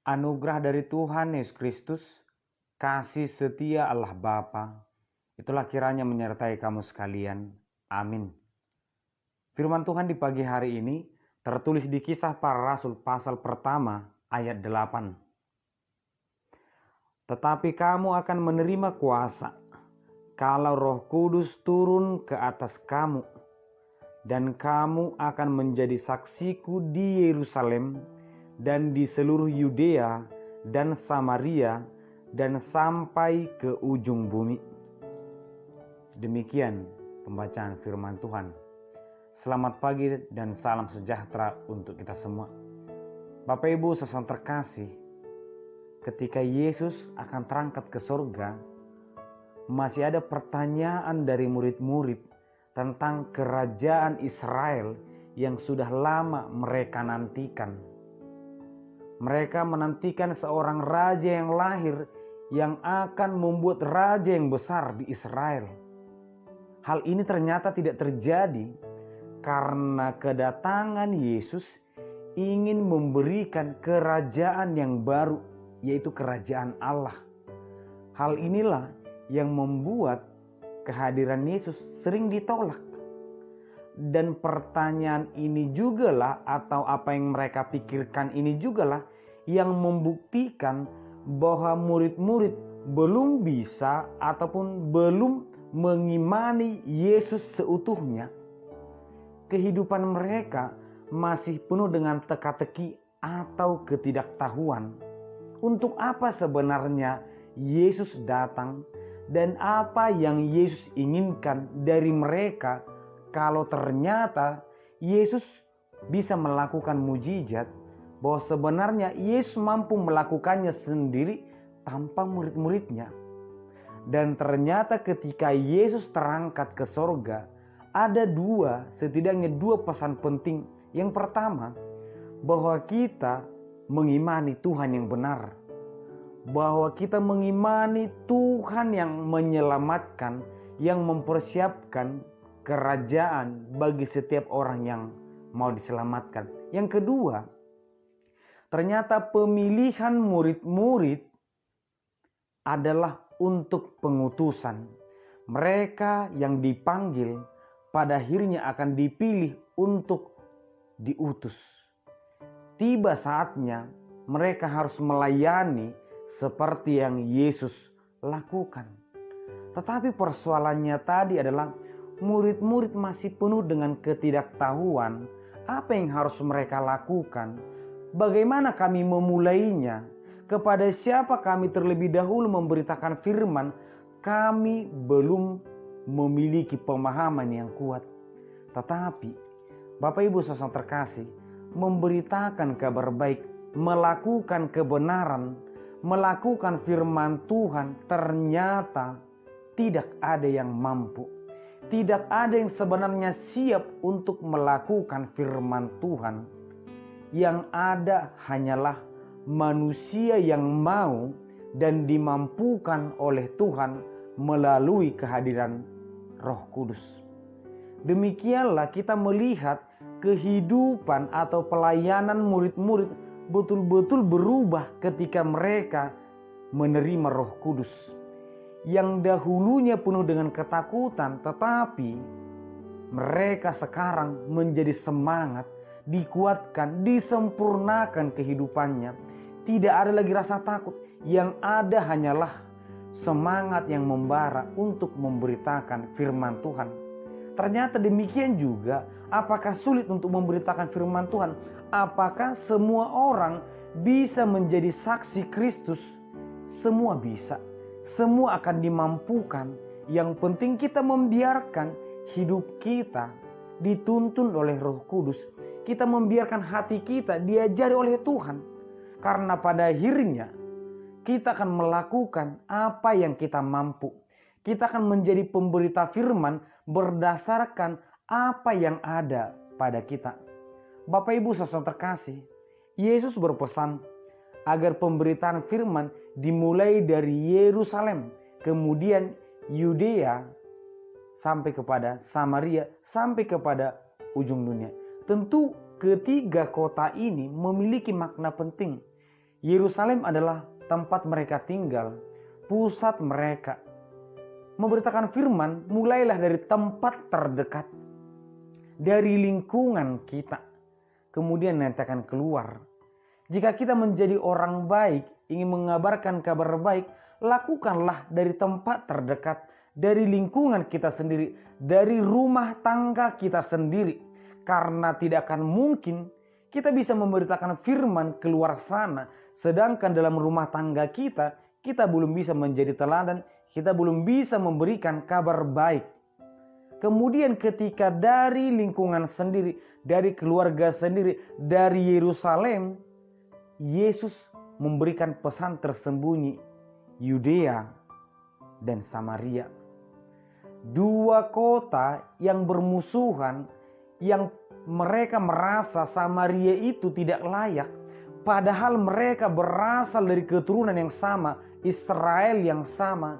Anugerah dari Tuhan Yesus Kristus, kasih setia Allah Bapa, itulah kiranya menyertai kamu sekalian. Amin. Firman Tuhan di pagi hari ini tertulis di Kisah Para Rasul pasal pertama ayat 8. Tetapi kamu akan menerima kuasa kalau Roh Kudus turun ke atas kamu, dan kamu akan menjadi saksiku di Yerusalem dan di seluruh Yudea dan Samaria dan sampai ke ujung bumi. Demikian pembacaan firman Tuhan. Selamat pagi dan salam sejahtera untuk kita semua. Bapak Ibu saudara terkasih, ketika Yesus akan terangkat ke surga, masih ada pertanyaan dari murid-murid tentang kerajaan Israel yang sudah lama mereka nantikan. Mereka menantikan seorang raja yang lahir yang akan membuat raja yang besar di Israel. Hal ini ternyata tidak terjadi karena kedatangan Yesus ingin memberikan kerajaan yang baru, yaitu kerajaan Allah. Hal inilah yang membuat kehadiran Yesus sering ditolak. Dan pertanyaan ini jugalah, atau apa yang mereka pikirkan ini jugalah yang membuktikan bahwa murid-murid belum bisa ataupun belum mengimani Yesus seutuhnya. Kehidupan mereka masih penuh dengan teka-teki atau ketidaktahuan. Untuk apa sebenarnya Yesus datang dan apa yang Yesus inginkan dari mereka? Kalau ternyata Yesus bisa melakukan mujizat, bahwa sebenarnya Yesus mampu melakukannya sendiri tanpa murid-muridnya. Dan ternyata ketika Yesus terangkat ke sorga, ada setidaknya dua pesan penting. Yang pertama, bahwa kita mengimani Tuhan yang benar. Bahwa kita mengimani Tuhan yang menyelamatkan, yang mempersiapkan kerajaan bagi setiap orang yang mau diselamatkan. Yang kedua, ternyata pemilihan murid-murid adalah untuk pengutusan. Mereka yang dipanggil pada akhirnya akan dipilih untuk diutus. Tiba saatnya mereka harus melayani seperti yang Yesus lakukan. Tetapi persoalannya tadi adalah murid-murid masih penuh dengan ketidaktahuan. Apa yang harus mereka lakukan? Bagaimana kami memulainya? Kepada siapa kami terlebih dahulu memberitakan firman? Kami belum memiliki pemahaman yang kuat. Tetapi Bapak Ibu saudara terkasih, memberitakan kabar baik, melakukan kebenaran, melakukan firman Tuhan ternyata tidak ada yang mampu. Tidak ada yang sebenarnya siap untuk melakukan firman Tuhan. Yang ada hanyalah manusia yang mau dan dimampukan oleh Tuhan melalui kehadiran Roh Kudus. Demikianlah kita melihat kehidupan atau pelayanan murid-murid betul-betul berubah ketika mereka menerima Roh Kudus. Yang dahulunya penuh dengan ketakutan, tetapi mereka sekarang menjadi semangat, dikuatkan, disempurnakan kehidupannya. Tidak ada lagi rasa takut, yang ada hanyalah semangat yang membara untuk memberitakan firman Tuhan. Ternyata demikian juga, apakah sulit untuk memberitakan firman Tuhan? Apakah semua orang bisa menjadi saksi Kristus? Semua bisa. Semua akan dimampukan. Yang penting kita membiarkan hidup kita dituntun oleh Roh Kudus. Kita membiarkan hati kita diajari oleh Tuhan. Karena pada akhirnya kita akan melakukan apa yang kita mampu. Kita akan menjadi pemberita firman berdasarkan apa yang ada pada kita. Bapak Ibu saudara terkasih, Yesus berpesan agar pemberitaan firman dimulai dari Yerusalem, kemudian Yudea, sampai kepada Samaria, sampai kepada ujung dunia. Tentu ketiga kota ini memiliki makna penting. Yerusalem adalah tempat mereka tinggal, pusat mereka. Memberitakan firman mulailah dari tempat terdekat, dari lingkungan kita, kemudian nanti akan keluar. Jika kita menjadi orang baik, ingin mengabarkan kabar baik, lakukanlah dari tempat terdekat, dari lingkungan kita sendiri, dari rumah tangga kita sendiri. Karena tidak akan mungkin kita bisa memberitakan firman keluar sana, sedangkan dalam rumah tangga kita belum bisa menjadi teladan, kita belum bisa memberikan kabar baik. Kemudian ketika dari lingkungan sendiri, dari keluarga sendiri, dari Yerusalem, Yesus memberikan pesan tersembunyi, Yudea dan Samaria. Dua kota yang bermusuhan, yang mereka merasa Samaria itu tidak layak. Padahal mereka berasal dari keturunan yang sama, Israel yang sama.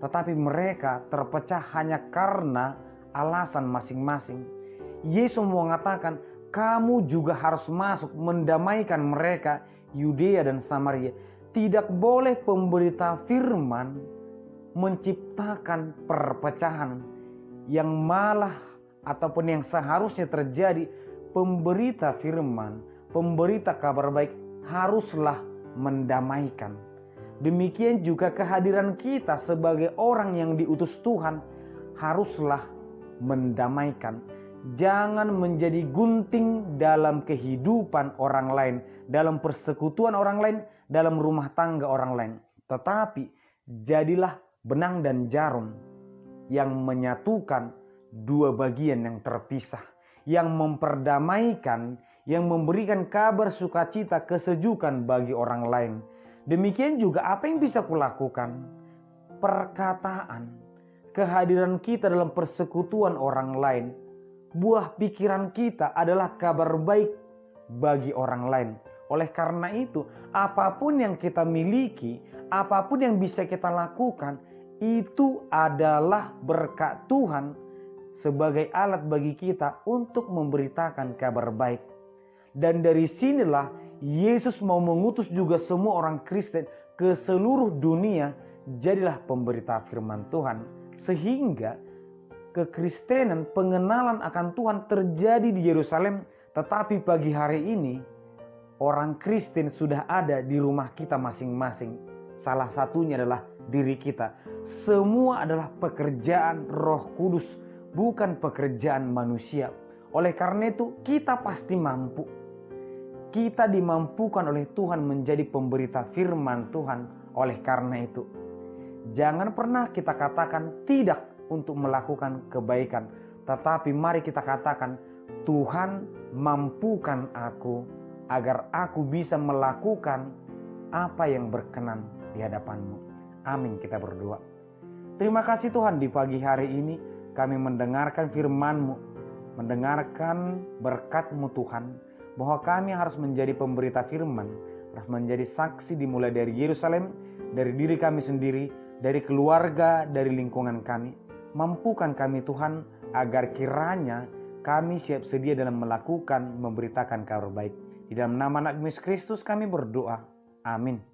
Tetapi mereka terpecah hanya karena alasan masing-masing. Yesus mengatakan, kamu juga harus masuk mendamaikan mereka, Yudea dan Samaria. Tidak boleh pemberita firman menciptakan perpecahan, yang malah ataupun yang seharusnya terjadi. Pemberita firman, pemberita kabar baik haruslah mendamaikan. Demikian juga kehadiran kita sebagai orang yang diutus Tuhan haruslah mendamaikan. Jangan menjadi gunting dalam kehidupan orang lain, dalam persekutuan orang lain, dalam rumah tangga orang lain. Tetapi jadilah benang dan jarum yang menyatukan dua bagian yang terpisah, yang memperdamaikan, yang memberikan kabar sukacita, kesejukan bagi orang lain. Demikian juga apa yang bisa kulakukan? Perkataan, kehadiran kita dalam persekutuan orang lain, buah pikiran kita adalah kabar baik bagi orang lain. Oleh karena itu, apapun yang kita miliki, apapun yang bisa kita lakukan, itu adalah berkat Tuhan sebagai alat bagi kita untuk memberitakan kabar baik. Dan dari sinilah Yesus mau mengutus juga semua orang Kristen ke seluruh dunia, jadilah pemberita firman Tuhan. Sehingga kekristenan, pengenalan akan Tuhan terjadi di Yerusalem, tetapi pagi hari ini orang Kristen sudah ada di rumah kita masing-masing. Salah satunya adalah diri kita. Semua adalah pekerjaan Roh Kudus, bukan pekerjaan manusia. Oleh karena itu kita pasti mampu. Kita dimampukan oleh Tuhan menjadi pemberita firman Tuhan. Oleh karena itu, jangan pernah kita katakan tidak untuk melakukan kebaikan. Tetapi mari kita katakan, Tuhan mampukan aku agar aku bisa melakukan apa yang berkenan di hadapan-Mu. Amin, kita berdoa. Terima kasih Tuhan, di pagi hari ini kami mendengarkan firman-Mu, mendengarkan berkat-Mu Tuhan, bahwa kami harus menjadi pemberita firman, harus menjadi saksi dimulai dari Yerusalem, dari diri kami sendiri, dari keluarga, dari lingkungan kami. Mampukan kami Tuhan, agar kiranya kami siap sedia dalam melakukan, memberitakan kabar baik. Di dalam nama Anak Yesus Kristus kami berdoa. Amin.